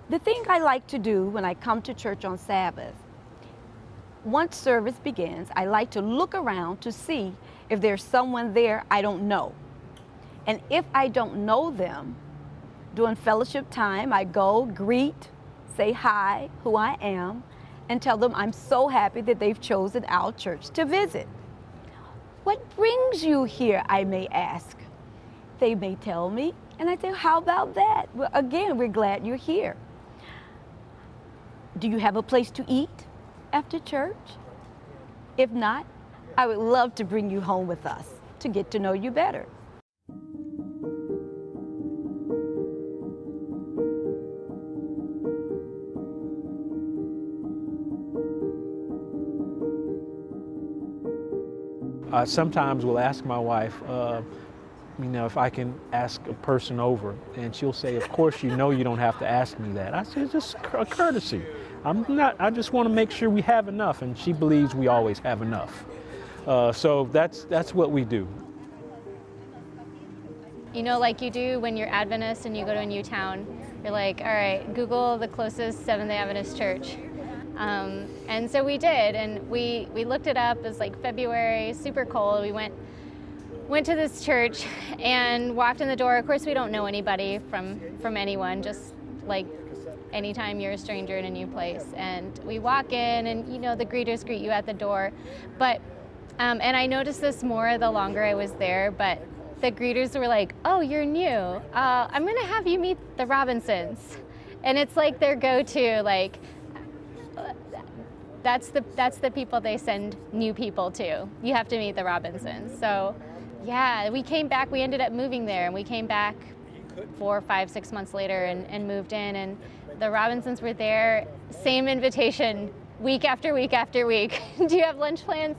The thing I like to do when I come to church on Sabbath, once service begins, I like to look around to see if there's someone there I don't know. And if I don't know them, during fellowship time, I go, greet, say hi, who I am, and tell them I'm so happy that they've chosen our church to visit. What brings you here, I may ask. They may tell me, and I say, how about that? Well, again, we're glad you're here. Do you have a place to eat after church? If not, I would love to bring you home with us to get to know you better. I sometimes will ask my wife, if I can ask a person over, and she'll say, of course, you don't have to ask me that. I say, it's just a courtesy. I just want to make sure we have enough, and she believes we always have enough. So that's what we do. Like you do when you're Adventist and you go to a new town, you're like, all right, Google the closest Seventh-day Adventist church. And so we did, and we looked it up. It was like February, super cold. We went to this church and walked in the door. Of course, we don't know anybody from anyone, just like anytime you're a stranger in a new place. And we walk in, and the greeters greet you at the door. But and I noticed this more the longer I was there, but the greeters were like, oh, you're new. I'm gonna have you meet the Robinsons. And it's like their go-to, like, that's the people they send new people to. You have to meet the Robinsons. So yeah, we came back, we ended up moving there, and we came back 4, 5, 6 months later and moved in, and the Robinsons were there, same invitation, week after week after week. Do you have lunch plans?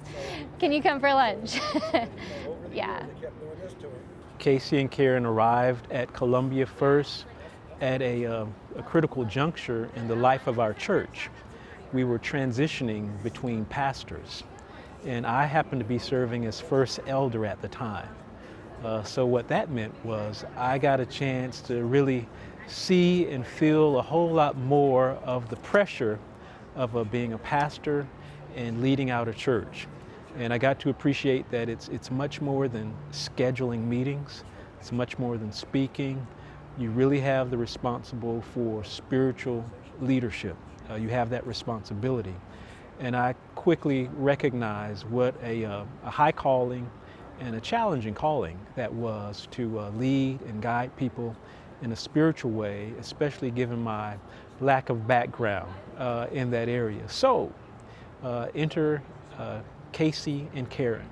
Can you come for lunch? Yeah. Casey and Karen arrived at Columbia First at a critical juncture in the life of our church. We were transitioning between pastors, and I happened to be serving as first elder at the time. So what that meant was I got a chance to really see and feel a whole lot more of the pressure of being a pastor and leading out a church. And I got to appreciate that it's much more than scheduling meetings. It's much more than speaking. You really have the responsible for spiritual leadership. You have that responsibility. And I quickly recognized what a high calling and a challenging calling that was to lead and guide people in a spiritual way, especially given my lack of background in that area. So enter Casey and Karen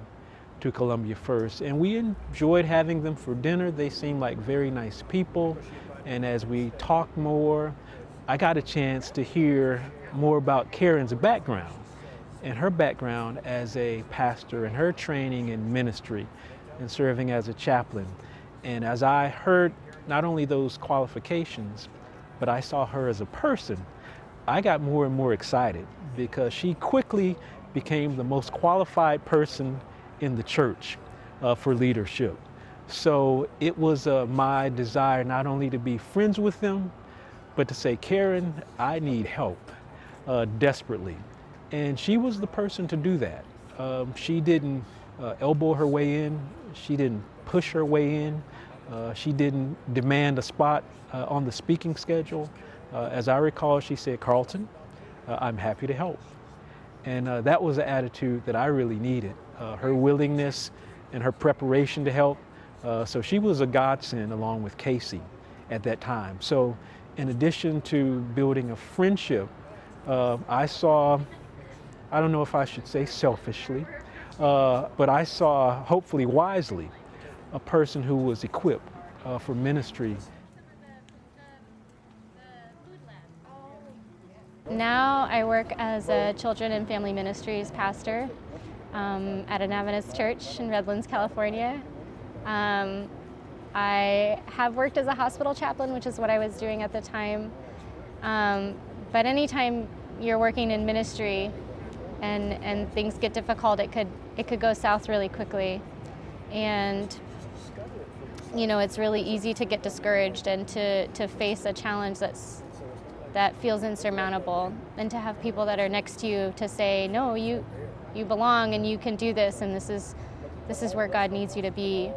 to Columbia First, and we enjoyed having them for dinner. They seemed like very nice people, and as we talked more, I got a chance to hear more about Karen's background and her background as a pastor and her training in ministry and serving as a chaplain. And as I heard not only those qualifications, but I saw her as a person, I got more and more excited because she quickly became the most qualified person in the church for leadership. So it was my desire not only to be friends with them, but to say, Karen, I need help desperately. And she was the person to do that. She didn't elbow her way in. She didn't push her way in. She didn't demand a spot on the speaking schedule. As I recall, she said, Carlton, I'm happy to help. And that was the attitude that I really needed, her willingness and her preparation to help. So she was a godsend along with Casey at that time. So in addition to building a friendship, I saw, I don't know if I should say selfishly, but I saw, hopefully wisely, a person who was equipped for ministry. Now I work as a children and family ministries pastor at an Adventist church in Redlands, California. I have worked as a hospital chaplain, which is what I was doing at the time. But anytime you're working in ministry and things get difficult, it could go south really quickly. And it's really easy to get discouraged and to face a challenge that feels insurmountable, and to have people that are next to you to say, no, you belong and you can do this, and this is where God needs you to be.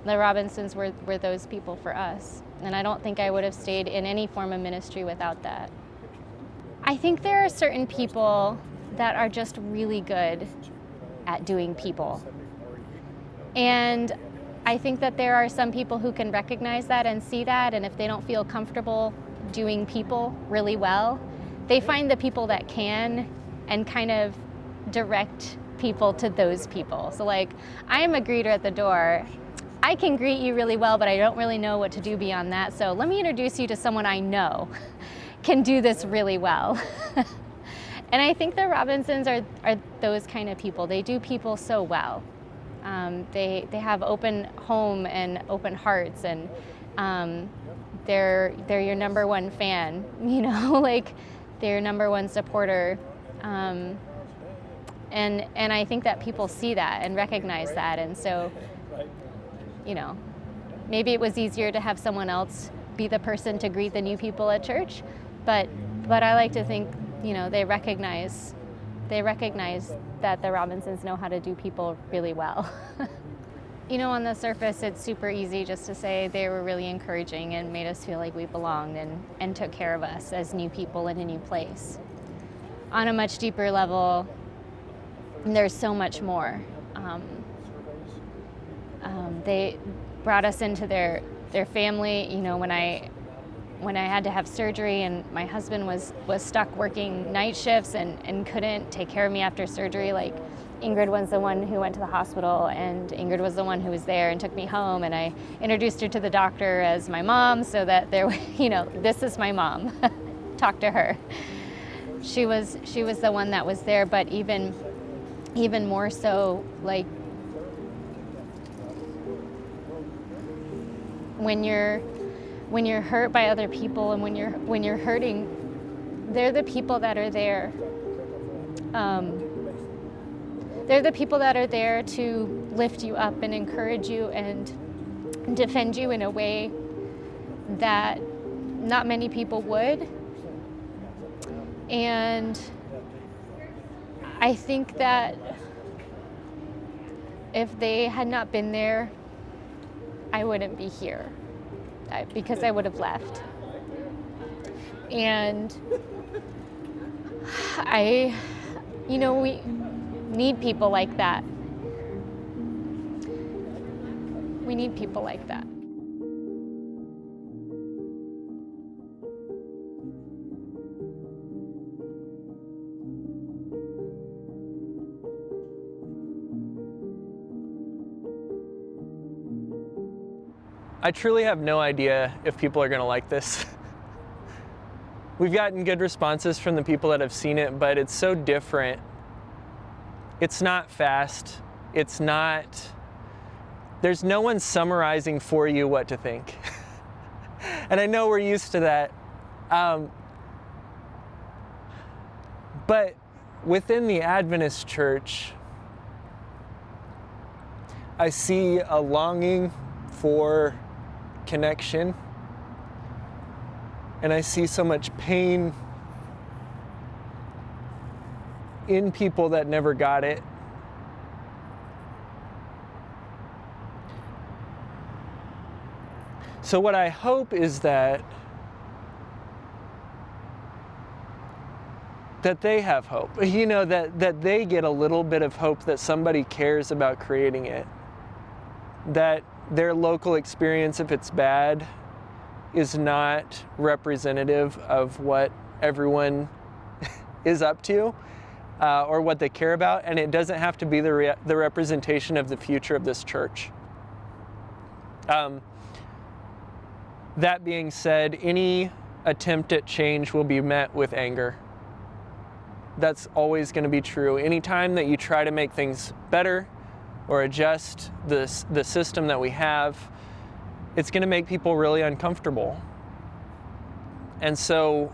The Robinsons were those people for us, and I don't think I would have stayed in any form of ministry without that. I think there are certain people that are just really good at doing people. And I think that there are some people who can recognize that and see that, and if they don't feel comfortable doing people really well, they find the people that can and kind of direct people to those people. So like, I am a greeter at the door. I can greet you really well, but I don't really know what to do beyond that. So let me introduce you to someone I know can do this really well. And I think the Robinsons are those kind of people. They do people so well. They have open home and open hearts, and they're your number one fan, you know, like they're your number one supporter. And I think that people see that and recognize that. And so, you know, maybe it was easier to have someone else be the person to greet the new people at church, but I like to think, you know, they recognize that the Robinsons know how to do people really well. You know, on the surface, it's super easy just to say they were really encouraging and made us feel like we belonged and took care of us as new people in a new place. On a much deeper level, there's so much more. They brought us into their family. You know, when I had to have surgery and my husband was stuck working night shifts and couldn't take care of me after surgery, like Ingrid was the one who went to the hospital, and Ingrid was the one who was there and took me home, and I introduced her to the doctor as my mom, so that there, you know, this is my mom. Talk to her. She was the one that was there, but even more so, like, when you're hurt by other people and when you're hurting, they're the people that are there. They're the people that are there to lift you up and encourage you and defend you in a way that not many people would. And I think that if they had not been there, I wouldn't be here, because I would have left. And we need people like that. We need people like that. I truly have no idea if people are going to like this. We've gotten good responses from the people that have seen it, but it's so different. It's not fast. There's no one summarizing for you what to think. And I know we're used to that. But within the Adventist church, I see a longing for connection, and I see so much pain in people that never got it. So what I hope is that they have hope, you know, that they get a little bit of hope that somebody cares about creating it, that their local experience, if it's bad, is not representative of what everyone is up to or what they care about, and it doesn't have to be the representation of the future of this church. That being said, any attempt at change will be met with anger. That's always going to be true. Anytime that you try to make things better or adjust the system that we have, it's going to make people really uncomfortable. And so,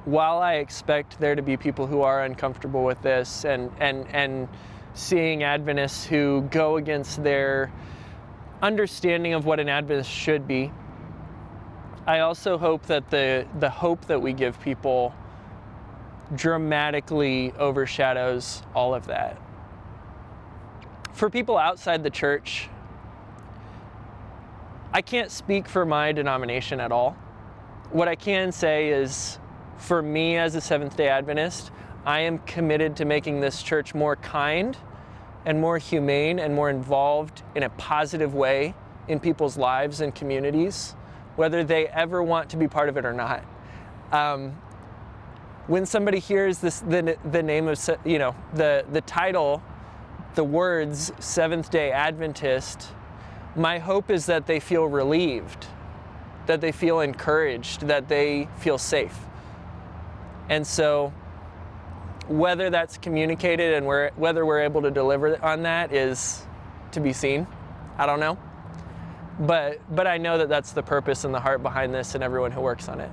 while I expect there to be people who are uncomfortable with this and seeing Adventists who go against their understanding of what an Adventist should be, I also hope that the hope that we give people dramatically overshadows all of that. For people outside the church, I can't speak for my denomination at all. What I can say is, for me as a Seventh-day Adventist, I am committed to making this church more kind and more humane and more involved in a positive way in people's lives and communities, whether they ever want to be part of it or not. When somebody hears the name of, the title, the words Seventh-day Adventist, my hope is that they feel relieved, that they feel encouraged, that they feel safe. And so whether that's communicated and whether we're able to deliver on that is to be seen. I don't know. But I know that that's the purpose and the heart behind this and everyone who works on it.